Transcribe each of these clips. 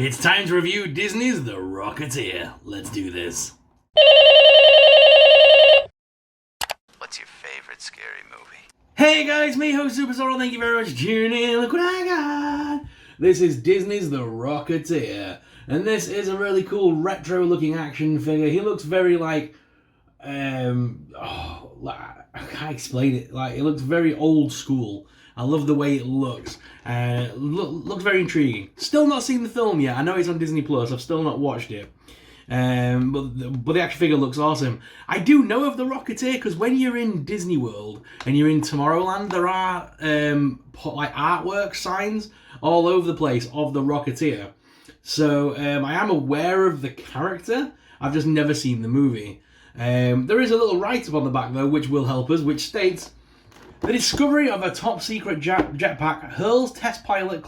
It's time to review Disney's The Rocketeer. Let's do this. What's your favorite scary movie? Hey guys, me host Super Sorrel, thank you very much for tuning in. Look what I got! This is Disney's The Rocketeer. And this is a really cool retro looking action figure. He looks very like, I can't explain it. Like, it looks very old school. I love the way it looks. Looks very intriguing. Still not seen the film yet. I know it's on Disney Plus. I've still not watched it. But the action figure looks awesome. I do know of the Rocketeer because when you're in Disney World and you're in Tomorrowland, there are like artwork signs all over the place of the Rocketeer. So I am aware of the character. I've just never seen the movie. There is a little write-up on the back though, which will help us, which states: the discovery of a top-secret jetpack hurls test pilot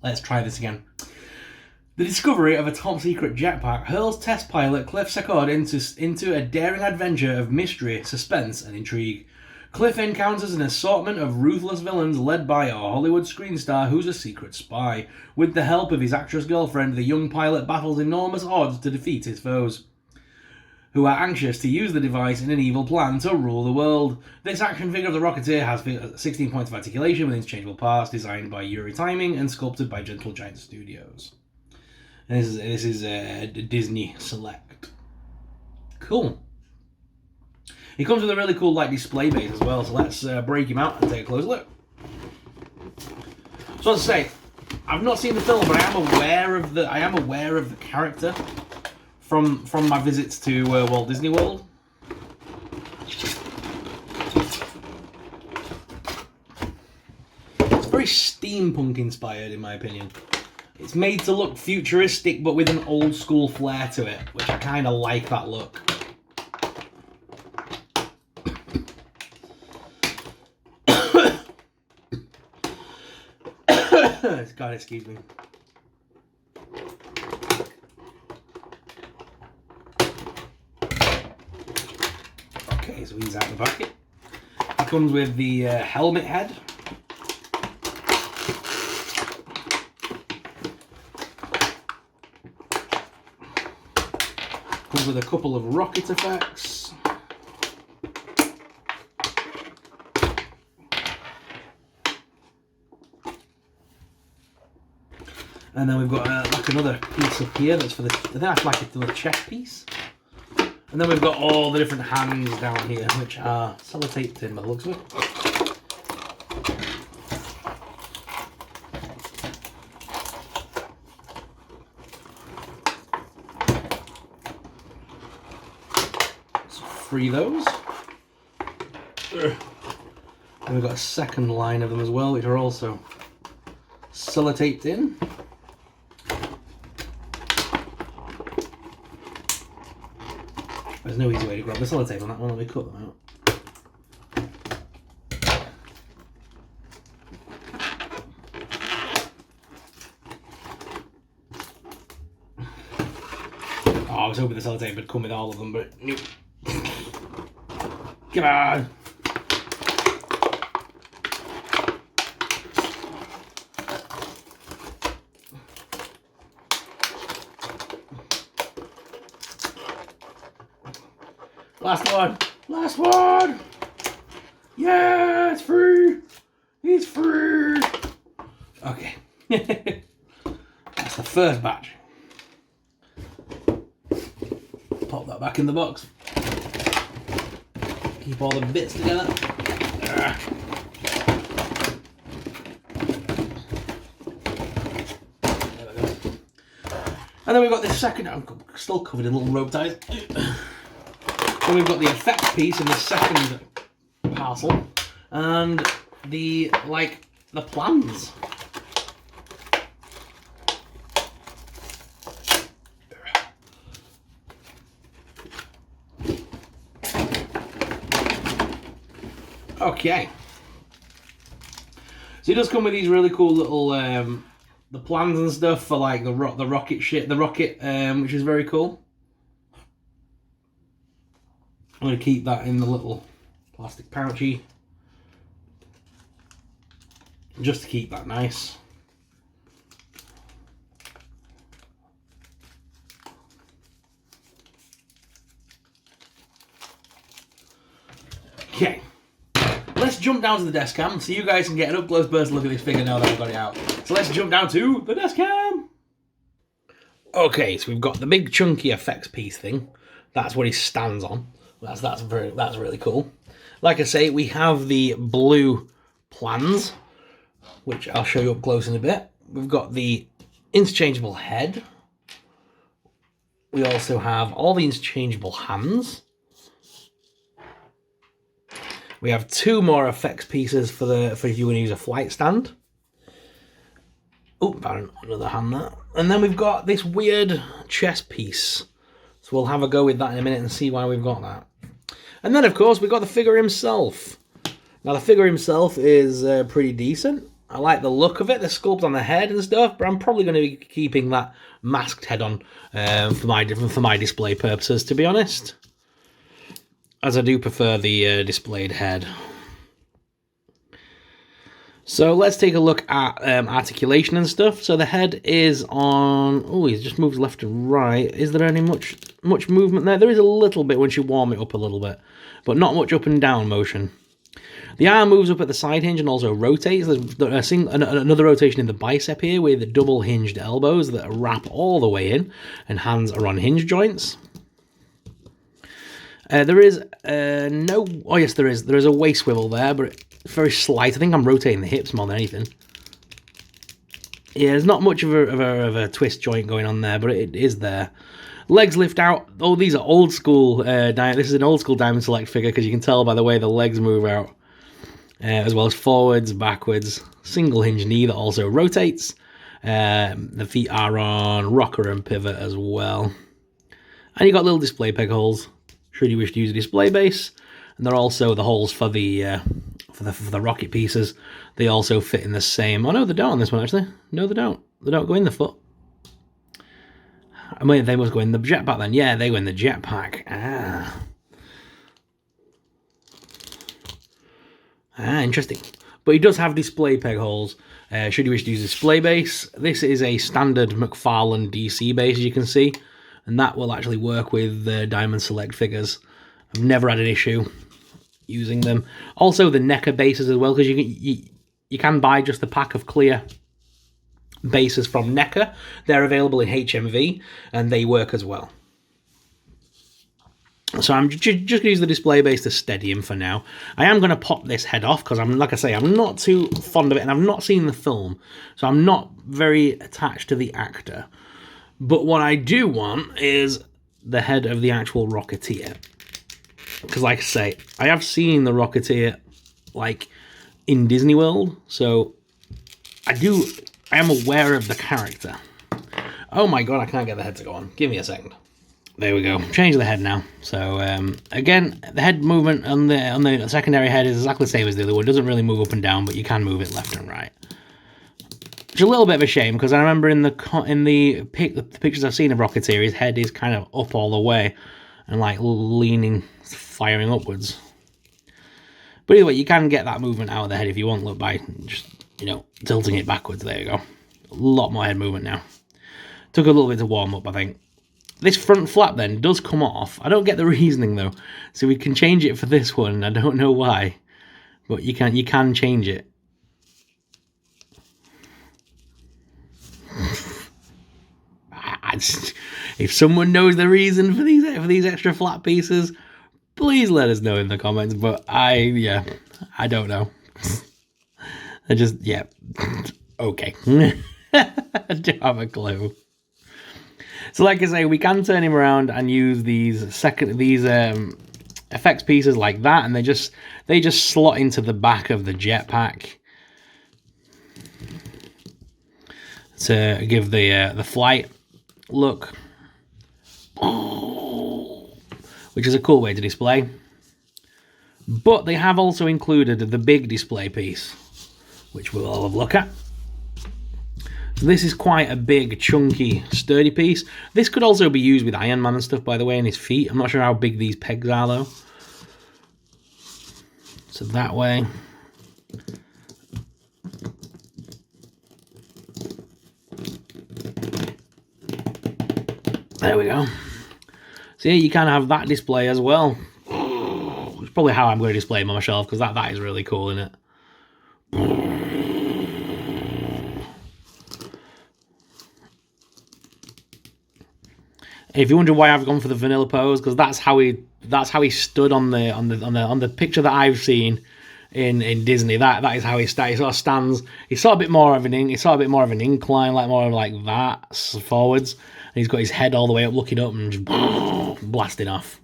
Let's try this again. The discovery of a top-secret jetpack hurls test pilot Cliff Secord into a daring adventure of mystery, suspense, and intrigue. Cliff encounters an assortment of ruthless villains led by a Hollywood screen star who's a secret spy. With the help of his actress girlfriend, the young pilot battles enormous odds to defeat his foes, who are anxious to use the device in an evil plan to rule the world. This action figure of the Rocketeer has 16 points of articulation with interchangeable parts, designed by Yuri Timing and sculpted by Gentle Giant Studios. And this is a Disney Select. Cool. He comes with a really cool like display base as well, so let's break him out and take a close look. So as I say, I've not seen the film, but I am aware of the character from my visits to Walt Disney World. It's very steampunk inspired in my opinion. It's made to look futuristic but with an old school flair to it, which I kind of like that look. God, excuse me. Okay, so he's out of the pocket. It comes with the helmet head. Comes with a couple of rocket effects. And then we've got like another piece up here that's for the, I think that's like a little chest piece. And then we've got all the different hands down here, which are sellotaped in by the looks of it. So free those. And we've got a second line of them as well, which are also sellotaped in. There's no easy way to grab the sellotape on that one, let me cut them out. Oh, I was hoping the sellotape would come with all of them, but nope. Come on! Last one! Last one! Yeah, it's free! It's free! Okay. That's the first batch. Pop that back in the box. Keep all the bits together. There we go. And then we've got this second, I'm still covered in little rope ties. Then we've got the effects piece in the second parcel, and the plans. Okay. So it does come with these really cool little the plans and stuff for like the rocket, which is very cool. I'm going to keep that in the little plastic pouchy, just to keep that nice. let's jump down to the desk cam so you guys can get an up-close personal look at this figure now that I've got it out. So let's jump down to the desk cam. Okay, so we've got the big chunky effects piece thing. That's what he stands on. That's really cool. Like I say, we have the blue plans, which I'll show you up close in a bit. We've got the interchangeable head. We also have all the interchangeable hands. We have 2 more effects pieces for if you want to use a flight stand. Oh, found another hand there. And then we've got this weird chest piece. So we'll have a go with that in a minute and see why we've got that. And then, of course, we've got the figure himself. Now, the figure himself is pretty decent. I like the look of it, the sculpt on the head and stuff, but I'm probably going to be keeping that masked head on for my display purposes, to be honest. As I do prefer the displayed head. So let's take a look at articulation and stuff. So the head is on... Oh, he just moves left and right. Is there any much movement there? There is a little bit once you warm it up a little bit, but not much up and down motion. The arm moves up at the side hinge and also rotates. There's another rotation in the bicep here with double hinged elbows that wrap all the way in, and hands are on hinge joints. There is no... Oh, yes, there is. There is a waist swivel there, but it's very slight. I think I'm rotating the hips more than anything. Yeah, there's not much of a twist joint going on there, but it is there. Legs lift out. Oh, these are old school. This is an old school Diamond Select figure because you can tell by the way the legs move out. As well as forwards, backwards, single hinge knee that also rotates. The feet are on rocker and pivot as well. And you got little display peg holes, should you wish to use a display base. And they're also the holes for the rocket pieces. They also fit in the same... Oh no, they don't on this one actually. No, they don't. They don't go in the foot. I mean, they must go in the jetpack then. Yeah, they go in the jetpack. Interesting. But he does have display peg holes, should you wish to use a display base. This is a standard McFarlane DC base, as you can see, and that will actually work with Diamond Select figures. I've never had an issue using them. Also, the NECA bases as well, because you can buy just a pack of clear bases from NECA. They're available in HMV, and they work as well. So I'm just going to use the display base to steady him for now. I am going to pop this head off because like I say, I'm not too fond of it and I've not seen the film. So I'm not very attached to the actor. But what I do want is the head of the actual Rocketeer. Because like I say, I have seen the Rocketeer like in Disney World. So I am aware of the character. Oh my god, I can't get the head to go on. Give me a second. There we go. Change the head now. So again, the head movement on the secondary head is exactly the same as the other one. It doesn't really move up and down, but you can move it left and right. Which is a little bit of a shame because I remember in the pictures I've seen of Rocketeer, his head is kind of up all the way and like leaning, firing upwards. But anyway, you can get that movement out of the head if you want. Look, by just tilting it backwards. There you go. A lot more head movement now. Took a little bit to warm up, I think. This front flap then does come off. I don't get the reasoning though. So we can change it for this one. I don't know why. But you can change it. If someone knows the reason for these extra flap pieces, please let us know in the comments. But I don't know. I just, okay. I don't have a clue. So like I say, we can turn him around and use these effects pieces like that, and they just slot into the back of the jetpack to give the flight look, which is a cool way to display. But they have also included the big display piece, which we'll all have a look at. So this is quite a big, chunky, sturdy piece. This could also be used with Iron Man and stuff, by the way, in his feet. I'm not sure how big these pegs are, though. So that way. There we go. So yeah, you can have that display as well. probably how I'm going to display him on my shelf, because that is really cool, isn't it? If you wonder why I've gone for the vanilla pose, because that's how he stood on the picture that I've seen in Disney. That is how he sort of stands. He saw a bit more of an incline, like more like that forwards. And he's got his head all the way up, looking up and just blasting off.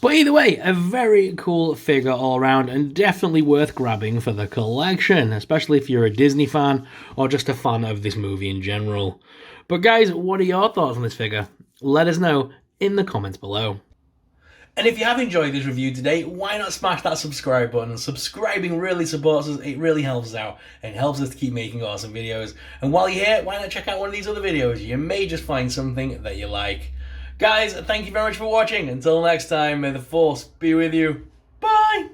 But either way, a very cool figure all around, and definitely worth grabbing for the collection, especially if you're a Disney fan or just a fan of this movie in general. But guys, what are your thoughts on this figure? Let us know in the comments below. And if you have enjoyed this review today, why not smash that subscribe button? Subscribing really supports us, it really helps us out, and helps us to keep making awesome videos. And while you're here, why not check out one of these other videos? You may just find something that you like. Guys, thank you very much for watching. Until next time, may the Force be with you. Bye!